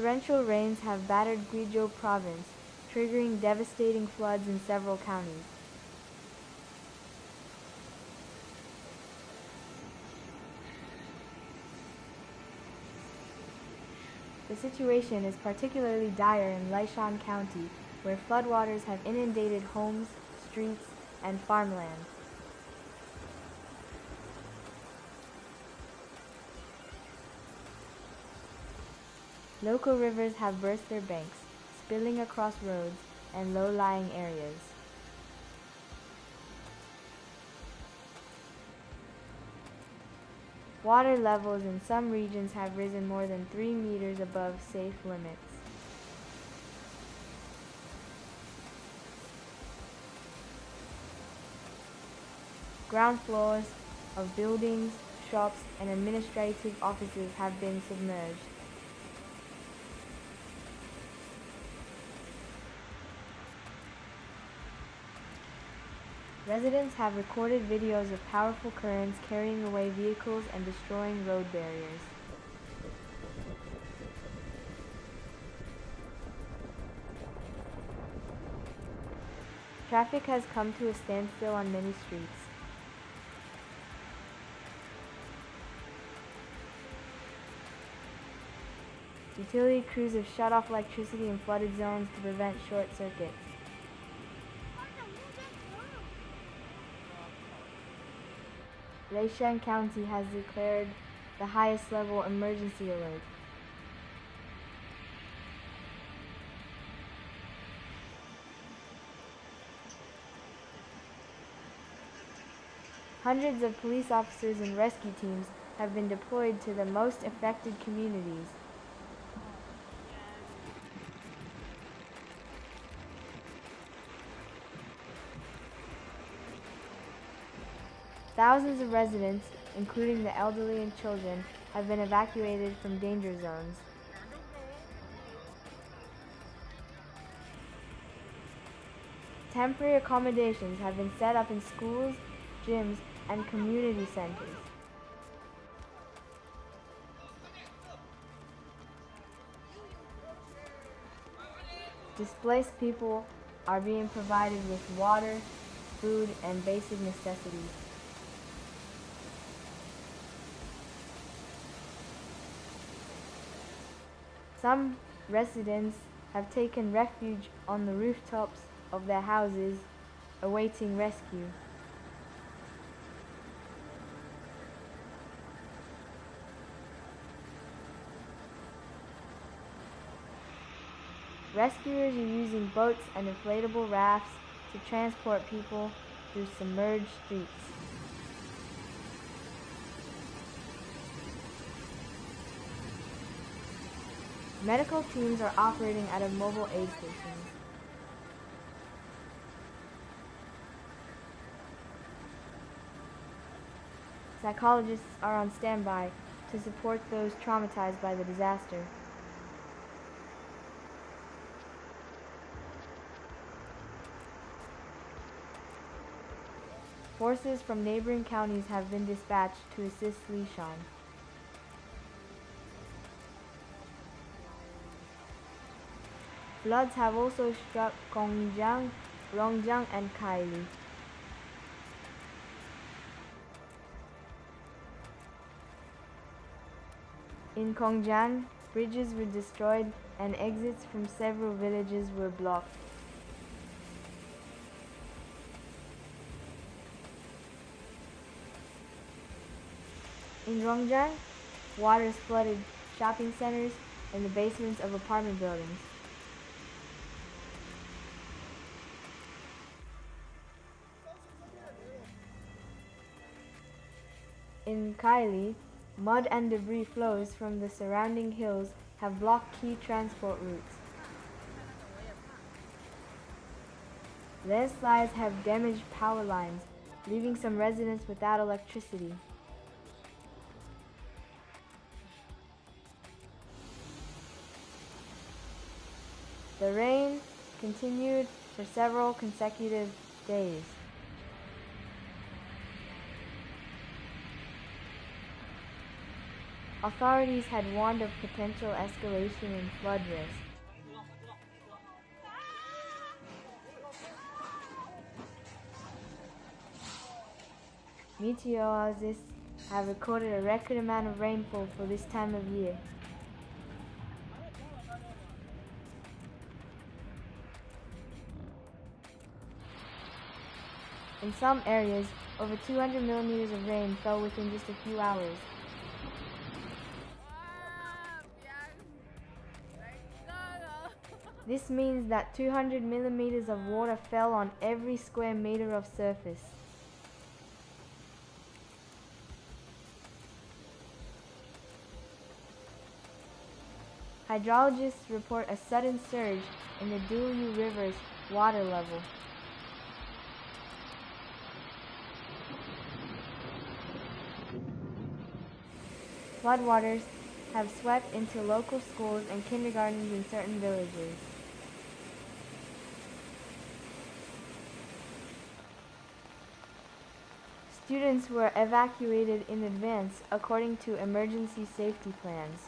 torrential rains have battered Guizhou province, triggering devastating floods in several counties. The situation is particularly dire in Laishan County, where floodwaters have inundated homes, streets, and farmland. Local rivers have burst their banks, spilling across roads and low-lying areas. Water levels in some regions have risen more than 3 meters above safe limits. Ground floors of buildings, shops, and administrative offices have been submerged. Residents have recorded videos of powerful currents carrying away vehicles and destroying road barriers. Traffic has come to a standstill on many streets. Utility crews have shut off electricity in flooded zones to prevent short circuits. Laishan County has declared the highest level emergency alert. Hundreds of police officers and rescue teams have been deployed to the most affected communities. Thousands of residents, including the elderly and children, have been evacuated from danger zones. Temporary accommodations have been set up in schools, gyms, and community centers. Displaced people are being provided with water, food, and basic necessities. Some residents have taken refuge on the rooftops of their houses, awaiting rescue. Rescuers are using boats and inflatable rafts to transport people through submerged streets. Medical teams are operating out of mobile aid stations. Psychologists are on standby to support those traumatized by the disaster. Forces from neighboring counties have been dispatched to assist Lishan. Floods have also struck Gongjiang, Rongjiang, and Kaili. In Gongjiang, bridges were destroyed and exits from several villages were blocked. In Rongjiang, waters flooded shopping centers and the basements of apartment buildings. In Kaili, mud and debris flows from the surrounding hills have blocked key transport routes. Landslides have damaged power lines, leaving some residents without electricity. The rain continued for several consecutive days. Authorities had warned of potential escalation in flood risk. Meteorologists have recorded a record amount of rainfall for this time of year. In some areas, over 200 millimeters of rain fell within just a few hours. This means that 200 millimeters of water fell on every square meter of surface. Hydrologists report a sudden surge in the Dulu River's water level. Floodwaters have swept into local schools and kindergartens in certain villages. Students were evacuated in advance according to emergency safety plans.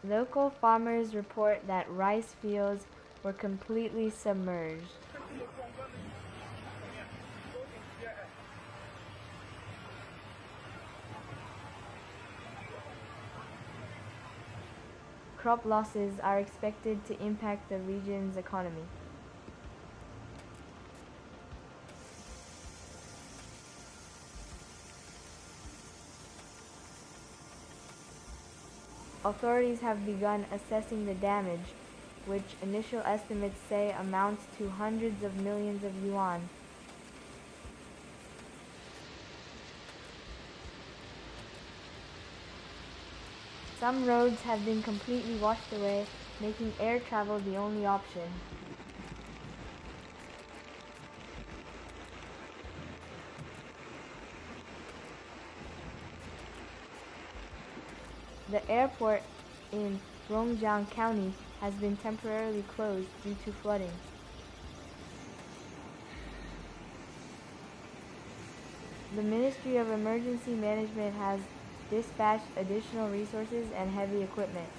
Local farmers report that rice fields were completely submerged. Crop losses are expected to impact the region's economy. Authorities have begun assessing the damage, which initial estimates say amounts to hundreds of millions of yuan. Some roads have been completely washed away, making air travel the only option. The airport in Rongjiang County has been temporarily closed due to flooding. The Ministry of Emergency Management has dispatched additional resources and heavy equipment.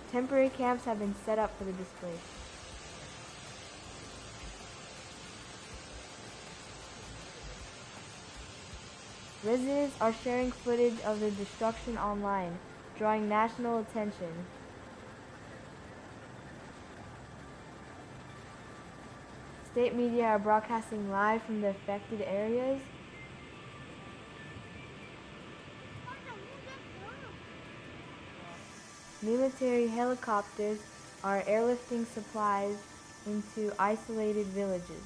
Temporary camps have been set up for the displaced. Residents are sharing footage of the destruction online, drawing national attention. State media are broadcasting live from the affected areas. Military helicopters are airlifting supplies into isolated villages.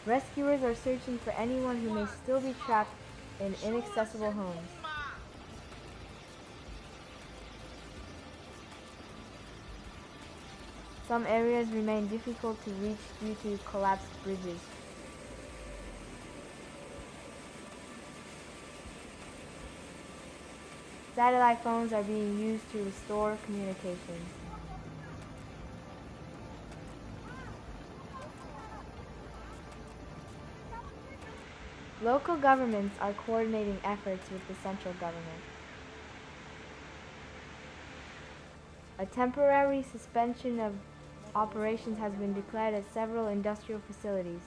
Rescuers are searching for anyone who may still be trapped in inaccessible homes. Some areas remain difficult to reach due to collapsed bridges. Satellite phones are being used to restore communications. Local governments are coordinating efforts with the central government. A temporary suspension of operations has been declared at several industrial facilities.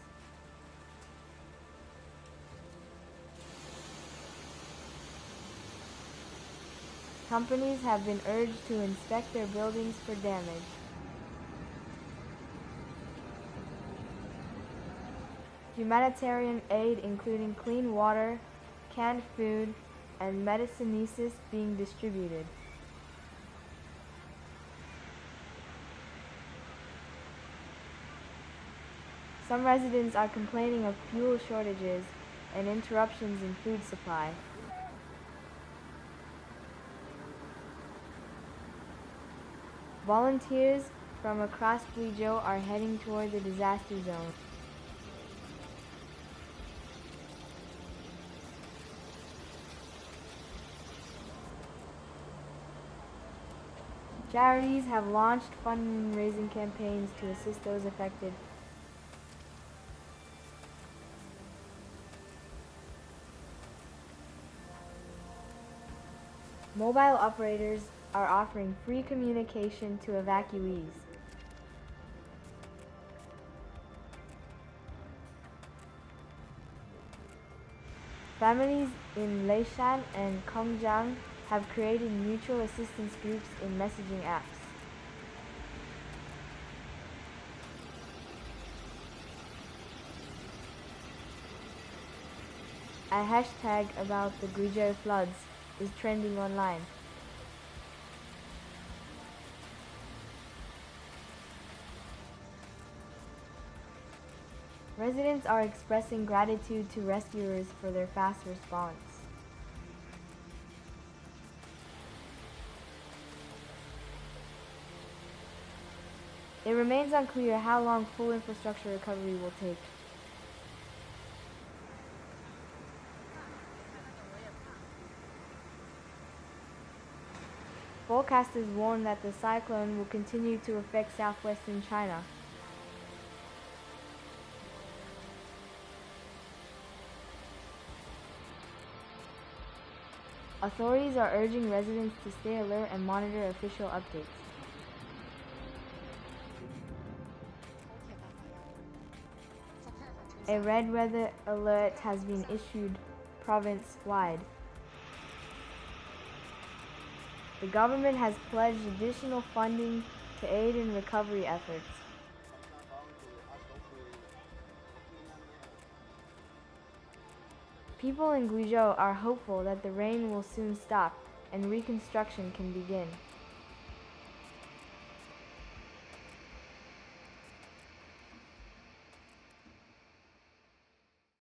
Companies have been urged to inspect their buildings for damage. Humanitarian aid including clean water, canned food, and medicinesis being distributed. Some residents are complaining of fuel shortages and interruptions in food supply. Volunteers from across Guizhou are heading toward the disaster zone. Charities have launched fundraising campaigns to assist those affected. Mobile operators are offering free communication to evacuees. Families in Leishan and Kongjiang have created mutual assistance groups in messaging apps. A hashtag about the Guizhou floods is trending online. Residents are expressing gratitude to rescuers for their fast response. It remains unclear how long full infrastructure recovery will take. Forecasters warn that the cyclone will continue to affect southwestern China. Authorities are urging residents to stay alert and monitor official updates. A red weather alert has been issued province-wide. The government has pledged additional funding to aid in recovery efforts. People in Guizhou are hopeful that the rain will soon stop and reconstruction can begin.